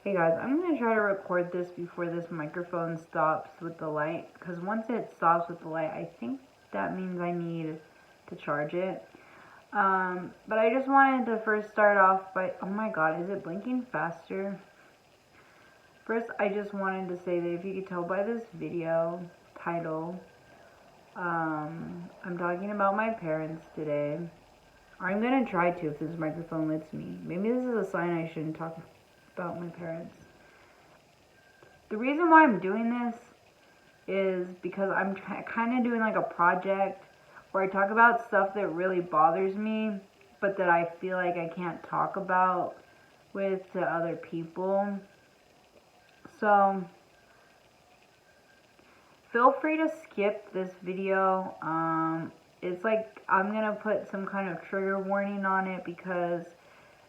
Hey guys, I'm gonna try to record this before this microphone stops with the light, because once it stops with the light, I think that means I need to charge it. But I just wanted to first start off by, oh my god, is it blinking faster? First, I just wanted to say that if you could tell by this video title, I'm talking about my parents today. I'm gonna try to if this microphone lets me. Maybe this is a sign I shouldn't talk about my parents. The reason why I'm doing this is because I'm kind of doing like a project where I talk about stuff that really bothers me, but that I feel like I can't talk about with to other people. So feel free to skip this video. It's like I'm gonna put some kind of trigger warning on it because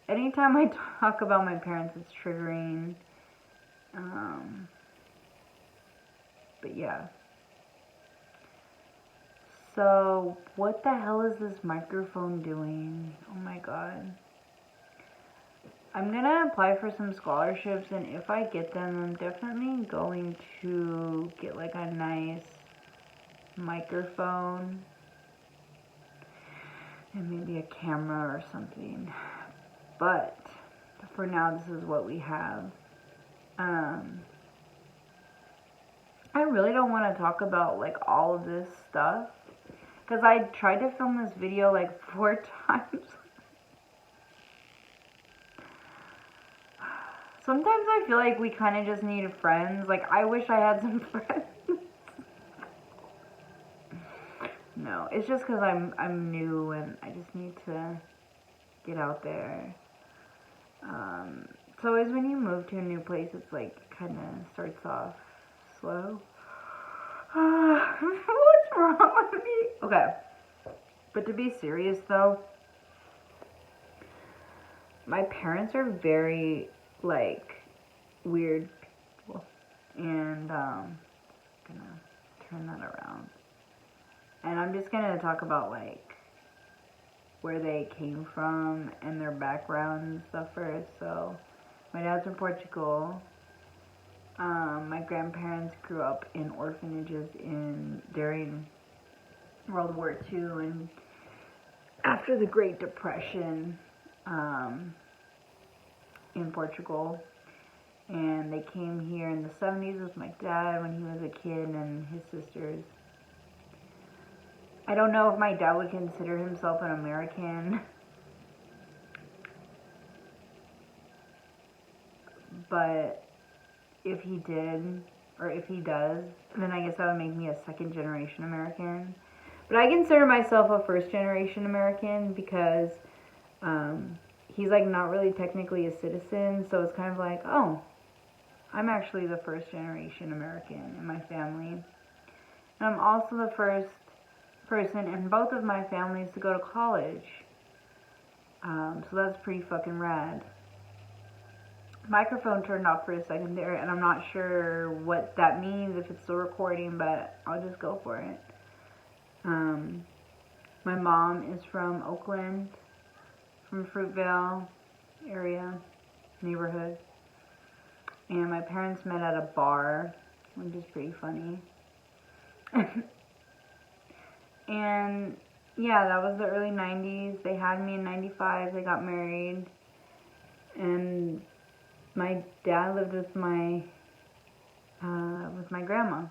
anytime I talk about my parents, it's triggering. But yeah. So, what the hell is this microphone doing? Oh my god. I'm gonna apply for some scholarships, and if I get them, I'm definitely going to get like a nice microphone and maybe a camera or something. But for now, this is what we have. I really don't want to talk about like all of this stuff because I tried to film this video like 4 times. Sometimes I feel like we kind of just need friends. Like, I wish I had some friends. No, it's just because I'm new and I just need to get out there. It's always when you move to a new place, it's like kind of starts off slow. What's wrong with me? Okay, but to be serious though, my parents are very like weird people, and gonna turn that around. And I'm just gonna talk about like where they came from and their background and stuff first. So, my dad's from Portugal. My grandparents grew up in orphanages during World War II and after the Great Depression in Portugal. And they came here in the 70s with my dad when he was a kid and his sisters. I don't know if my dad would consider himself an American, but if he did, or if he does, then I guess that would make me a second generation American. But I consider myself a first generation American because he's like not really technically a citizen, so it's kind of like, oh, I'm actually the first generation American in my family. And I'm also the first person in both of my families to go to college. So that's pretty fucking rad. Microphone turned off for a second there, and I'm not sure what that means, if it's still recording, but I'll just go for it. My mom is from Oakland, from Fruitvale area, neighborhood. And my parents met at a bar, which is pretty funny. And yeah, that was the early 90s. They had me in 95. They got married. And my dad lived with my grandma.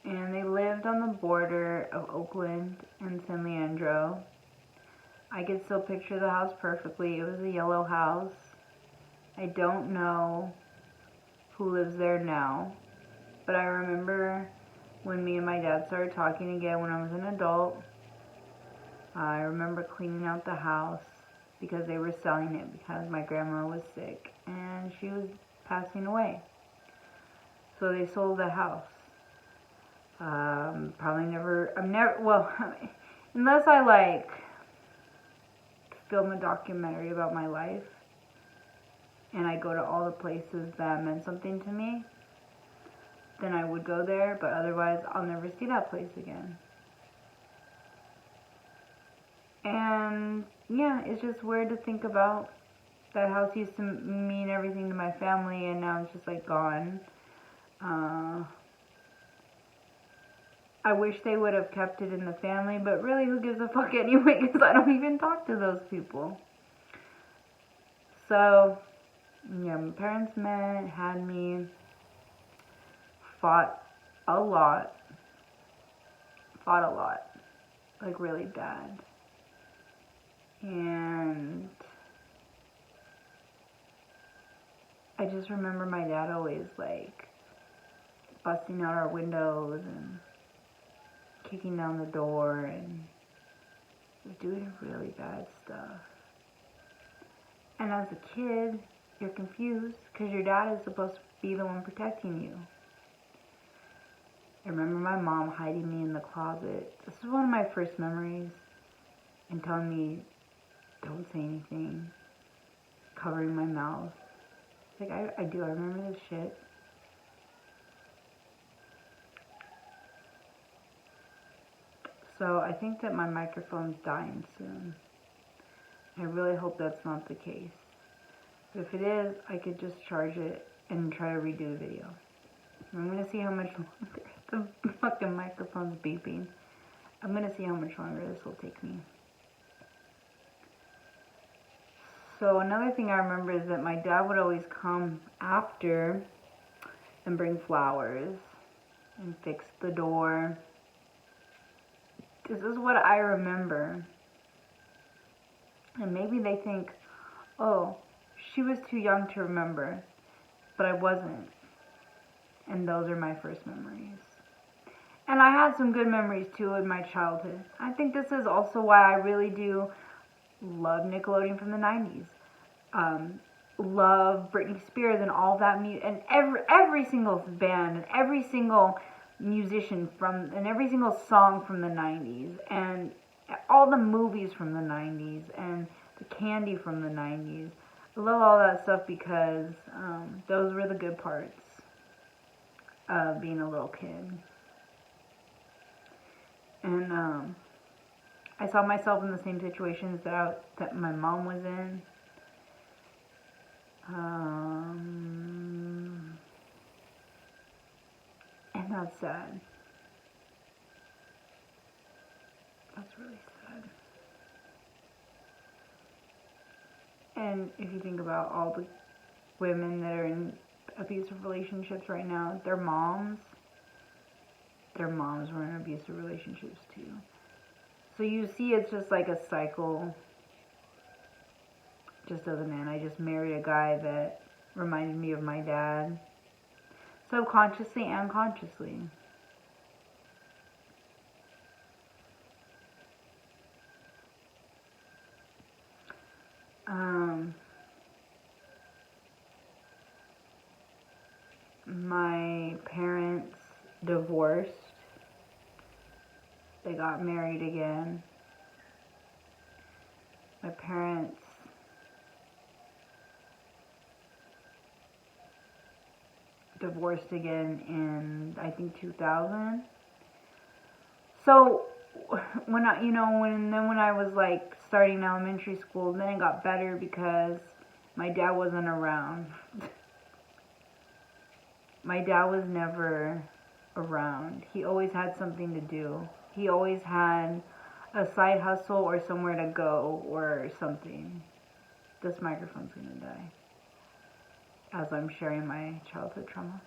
And they lived on the border of Oakland and San Leandro. I could still picture the house perfectly. It was a yellow house. I don't know who lives there now, but I remember when me and my dad started talking again when I was an adult. I remember cleaning out the house because they were selling it because my grandma was sick and she was passing away. So they sold the house. Well, unless I like film a documentary about my life and I go to all the places that meant something to me, then I would go there, but otherwise I'll never see that place again. And yeah, it's just weird to think about That house used to mean everything to my family, and now it's just like gone. I wish they would have kept it in the family, but really, who gives a fuck anyway? Because I don't even talk to those people. So, yeah, my parents met, had me, fought a lot, like really bad. And I just remember my dad always like busting out our windows and kicking down the door and doing really bad stuff. And as a kid, you're confused because your dad is supposed to be the one protecting you. I remember my mom hiding me in the closet. This is one of my first memories, and telling me, don't say anything, covering my mouth. Like, I remember this shit. So I think that my microphone's dying soon. I really hope that's not the case. But if it is, I could just charge it and try to redo the video. I'm gonna see how much longer the fucking microphone's beeping. I'm gonna see how much longer this will take me. So another thing I remember is that my dad would always come after and bring flowers and fix the door. This is what I remember. And maybe they think, oh, she was too young to remember. But I wasn't. And those are my first memories. And I had some good memories too in my childhood. I think this is also why I really do love Nickelodeon from the 90s. Love Britney Spears and all that music, and every single band and every single musician and every single song from the 90s, and all the movies from the 90s, and the candy from the 90s. I love all that stuff because those were the good parts of being a little kid. And I saw myself in the same situations that my mom was in. And that's sad. That's really sad. And if you think about all the women that are in abusive relationships right now, their moms were in abusive relationships too. So you see, it's just like a cycle. Just as a man, I just married a guy that reminded me of my dad, subconsciously and consciously. My parents divorced. They got married again. My parents divorced again in, I think, 2000. So when I was like starting elementary school, then it got better because my dad wasn't around. My dad was never around. He always had something to do. He always had a side hustle or somewhere to go or something. This microphone's gonna die as I'm sharing my childhood trauma.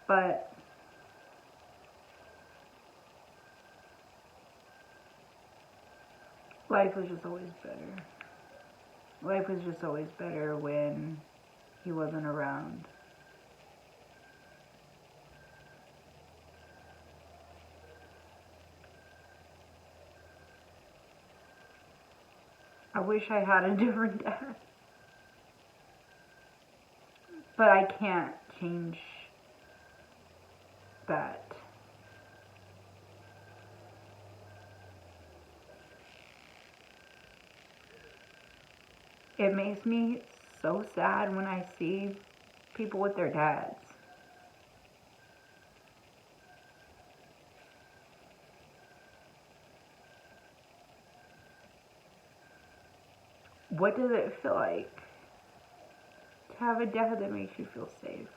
But life was just always better. Life was just always better when he wasn't around. I wish I had a different dad. But I can't change that. It makes me so sad when I see people with their dads. What does it feel like to have a dad that makes you feel safe?